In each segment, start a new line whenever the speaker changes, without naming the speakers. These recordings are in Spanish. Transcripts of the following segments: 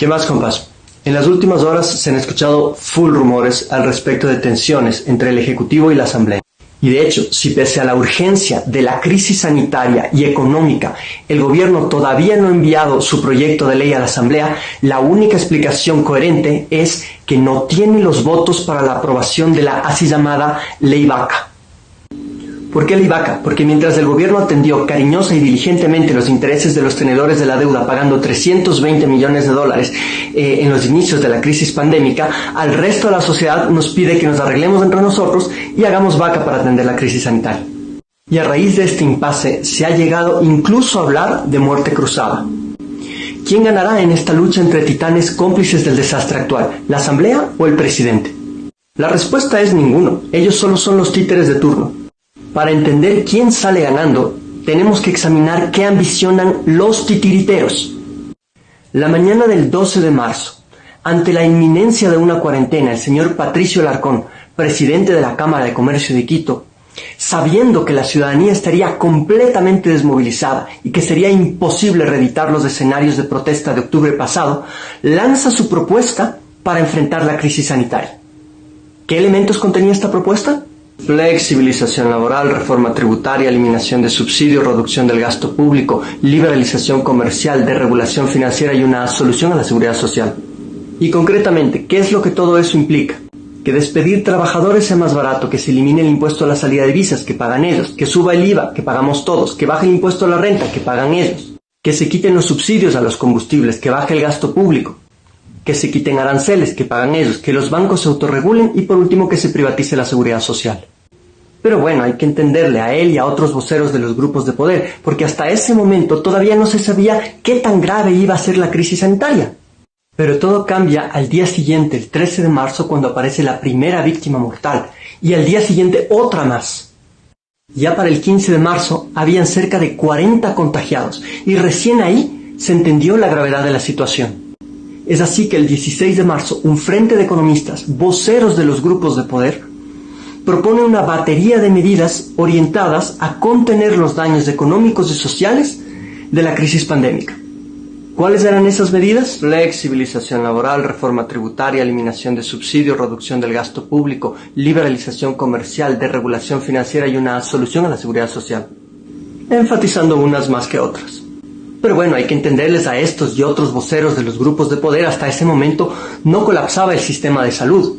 ¿Qué más, compas? En las últimas horas se han escuchado full rumores al respecto de tensiones entre el Ejecutivo y la Asamblea. Y de hecho, si pese a la urgencia de la crisis sanitaria y económica, el gobierno todavía no ha enviado su proyecto de ley a la Asamblea, la única explicación coherente es que no tiene los votos para la aprobación de la así llamada Ley Vaca. ¿Por qué Ley Vaca? Porque mientras el gobierno atendió cariñosa y diligentemente los intereses de los tenedores de la deuda pagando $320 millones en los inicios de la crisis pandémica, al resto de la sociedad nos pide que nos arreglemos entre nosotros y hagamos vaca para atender la crisis sanitaria. Y a raíz de este impasse se ha llegado incluso a hablar de muerte cruzada. ¿Quién ganará en esta lucha entre titanes cómplices del desastre actual, la Asamblea o el presidente? La respuesta es ninguno, ellos solo son los títeres de turno. Para entender quién sale ganando, tenemos que examinar qué ambicionan los titiriteros. La mañana del 12 de marzo, ante la inminencia de una cuarentena, el señor Patricio Alarcón, presidente de la Cámara de Comercio de Quito, sabiendo que la ciudadanía estaría completamente desmovilizada y que sería imposible reeditar los escenarios de protesta de octubre pasado, lanza su propuesta para enfrentar la crisis sanitaria. ¿Qué elementos contenía esta propuesta? Flexibilización laboral, reforma tributaria, eliminación de subsidios, reducción del gasto público, liberalización comercial, desregulación financiera y una solución a la seguridad social. Y concretamente, ¿qué es lo que todo eso implica? Que despedir trabajadores sea más barato, que se elimine el impuesto a la salida de divisas, que pagan ellos, que suba el IVA, que pagamos todos, que baje el impuesto a la renta, que pagan ellos, que se quiten los subsidios a los combustibles, que baje el gasto público, que se quiten aranceles, que pagan ellos, que los bancos se autorregulen y por último que se privatice la seguridad social. Pero bueno, hay que entenderle a él y a otros voceros de los grupos de poder, porque hasta ese momento todavía no se sabía qué tan grave iba a ser la crisis sanitaria. Pero todo cambia al día siguiente, el 13 de marzo, cuando aparece la primera víctima mortal, y al día siguiente otra más. Ya para el 15 de marzo habían cerca de 40 contagiados, y recién ahí se entendió la gravedad de la situación. Es así que el 16 de marzo, un frente de economistas, voceros de los grupos de poder, propone una batería de medidas orientadas a contener los daños económicos y sociales de la crisis pandémica. ¿Cuáles eran esas medidas? Flexibilización laboral, reforma tributaria, eliminación de subsidios, reducción del gasto público, liberalización comercial, desregulación financiera y una solución a la seguridad social, enfatizando unas más que otras. Pero bueno, hay que entenderles a estos y otros voceros de los grupos de poder. Hasta ese momento no colapsaba el sistema de salud.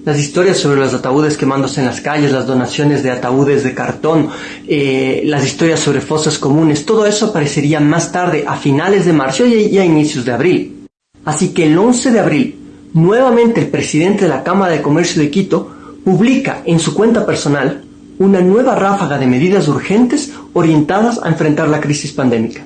Las historias sobre los ataúdes quemándose en las calles, las donaciones de ataúdes de cartón, las historias sobre fosas comunes, todo eso aparecería más tarde, a finales de marzo y a inicios de abril. Así que el 11 de abril, nuevamente el presidente de la Cámara de Comercio de Quito publica en su cuenta personal una nueva ráfaga de medidas urgentes orientadas a enfrentar la crisis pandémica.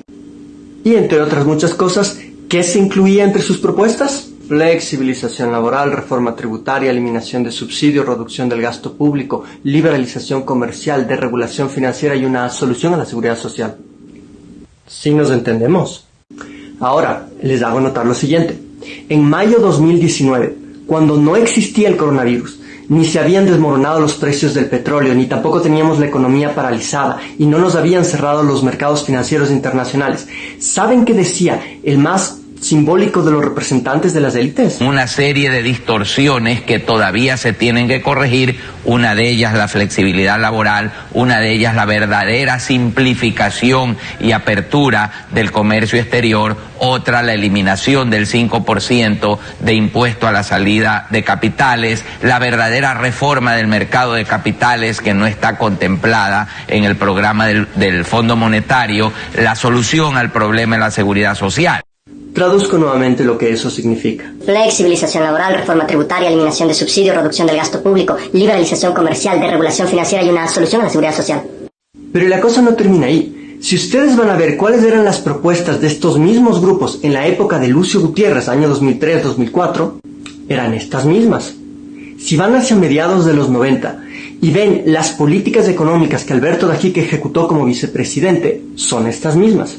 Y entre otras muchas cosas, ¿qué se incluía entre sus propuestas? Flexibilización laboral, reforma tributaria, eliminación de subsidios, reducción del gasto público, liberalización comercial, desregulación financiera y una solución a la seguridad social. ¿Sí nos entendemos? Ahora, les hago notar lo siguiente. En mayo de 2019, cuando no existía el coronavirus, ni se habían desmoronado los precios del petróleo, ni tampoco teníamos la economía paralizada, y no nos habían cerrado los mercados financieros internacionales, ¿saben qué decía el más simbólico de los representantes de las élites?
Una serie de distorsiones que todavía se tienen que corregir, una de ellas la flexibilidad laboral, una de ellas la verdadera simplificación y apertura del comercio exterior, otra la eliminación del 5% de impuesto a la salida de capitales, la verdadera reforma del mercado de capitales que no está contemplada en el programa del Fondo Monetario, la solución al problema de la seguridad social.
Traduzco nuevamente lo que eso significa.
Flexibilización laboral, reforma tributaria, eliminación de subsidios, reducción del gasto público, liberalización comercial, desregulación financiera y una solución a la seguridad social.
Pero la cosa no termina ahí. Si ustedes van a ver cuáles eran las propuestas de estos mismos grupos en la época de Lucio Gutiérrez, año 2003-2004, eran estas mismas. Si van hacia mediados de los 90 y ven las políticas económicas que Alberto Dajique ejecutó como vicepresidente, son estas mismas.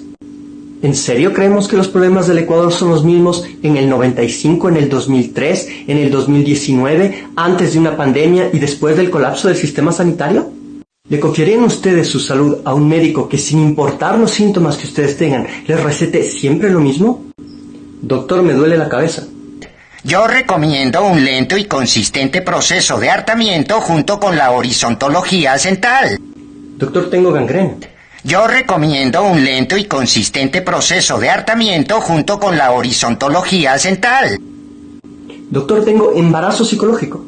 ¿En serio creemos que los problemas del Ecuador son los mismos en el 95, en el 2003, en el 2019, antes de una pandemia y después del colapso del sistema sanitario? ¿Le confiarían ustedes su salud a un médico que, sin importar los síntomas que ustedes tengan, les recete siempre lo mismo? Doctor, me duele la cabeza.
Yo recomiendo un lento y consistente proceso de hartamiento junto con la horizontología ascental.
Doctor, tengo gangrena.
Yo recomiendo un lento y consistente proceso de hartamiento junto con la horizontología ascental.
Doctor, tengo embarazo psicológico.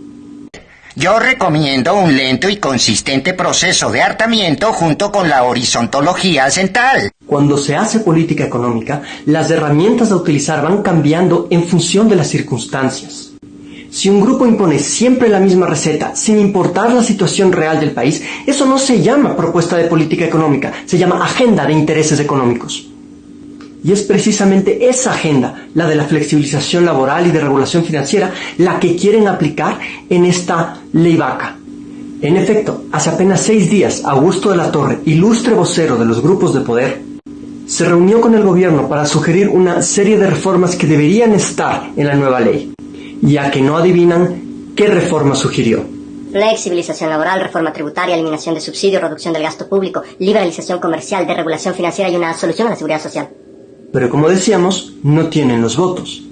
Yo recomiendo un lento y consistente proceso de hartamiento junto con la horizontología ascental.
Cuando se hace política económica, las herramientas a utilizar van cambiando en función de las circunstancias. Si un grupo impone siempre la misma receta, sin importar la situación real del país, eso no se llama propuesta de política económica, se llama agenda de intereses económicos. Y es precisamente esa agenda, la de la flexibilización laboral y de regulación financiera, la que quieren aplicar en esta ley vaca. En efecto, hace apenas 6 días, Augusto de la Torre, ilustre vocero de los grupos de poder, se reunió con el gobierno para sugerir una serie de reformas que deberían estar en la nueva ley. Y a que no adivinan qué reforma sugirió.
Flexibilización laboral, reforma tributaria, eliminación de subsidios, reducción del gasto público, liberalización comercial, deregulación financiera y una solución a la seguridad social.
Pero como decíamos, no tienen los votos.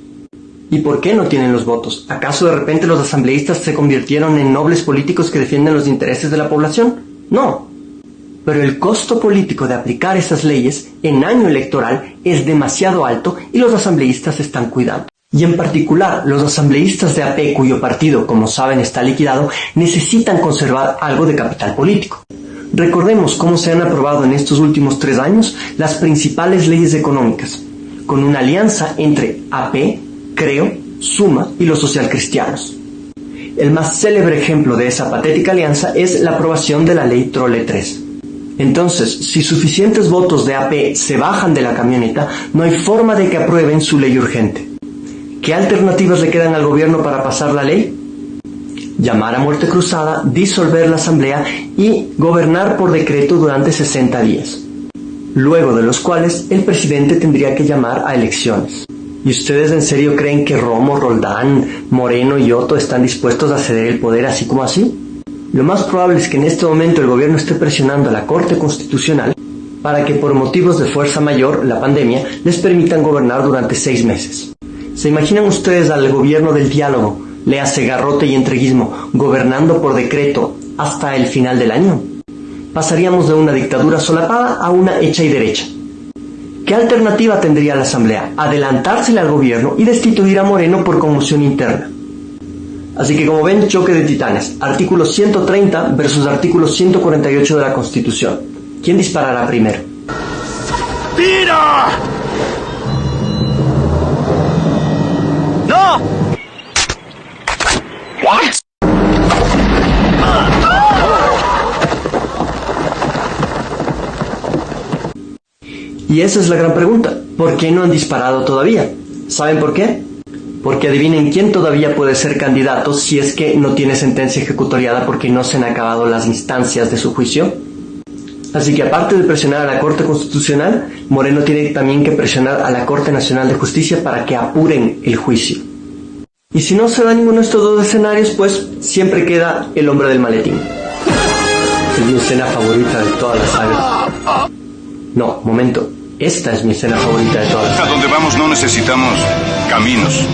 ¿Y por qué no tienen los votos? ¿Acaso de repente los asambleístas se convirtieron en nobles políticos que defienden los intereses de la población? No. Pero el costo político de aplicar esas leyes en año electoral es demasiado alto y los asambleístas están cuidando. Y en particular, los asambleístas de AP, cuyo partido, como saben, está liquidado, necesitan conservar algo de capital político. Recordemos cómo se han aprobado en estos últimos 3 años las principales leyes económicas, con una alianza entre AP, Creo, Suma y los socialcristianos. El más célebre ejemplo de esa patética alianza es la aprobación de la ley Trole 3. Entonces, si suficientes votos de AP se bajan de la camioneta, no hay forma de que aprueben su ley urgente. ¿Qué alternativas le quedan al gobierno para pasar la ley? Llamar a muerte cruzada, disolver la asamblea y gobernar por decreto durante 60 días, luego de los cuales el presidente tendría que llamar a elecciones. ¿Y ustedes en serio creen que Romo, Roldán, Moreno y Otto están dispuestos a ceder el poder así como así? Lo más probable es que en este momento el gobierno esté presionando a la Corte Constitucional para que por motivos de fuerza mayor, la pandemia, les permitan gobernar durante 6 meses. ¿Se imaginan ustedes al gobierno del diálogo, léase garrote y entreguismo, gobernando por decreto hasta el final del año? Pasaríamos de una dictadura solapada a una hecha y derecha. ¿Qué alternativa tendría la Asamblea? Adelantársela al gobierno y destituir a Moreno por conmoción interna. Así que como ven, choque de titanes. Artículo 130 versus artículo 148 de la Constitución. ¿Quién disparará primero?
¡Tira! ¡No!
Y esa es la gran pregunta. ¿Por qué no han disparado todavía? ¿Saben por qué? Porque adivinen quién todavía puede ser candidato si es que no tiene sentencia ejecutoriada porque no se han acabado las instancias de su juicio. Así que aparte de presionar a la Corte Constitucional, Moreno tiene también que presionar a la Corte Nacional de Justicia para que apuren el juicio. Y si no se da ninguno de estos 2 escenarios, pues siempre queda el hombre del maletín. Es mi escena favorita de toda la saga. No, momento. Esta es mi escena favorita de toda la saga.
A donde vamos no necesitamos caminos.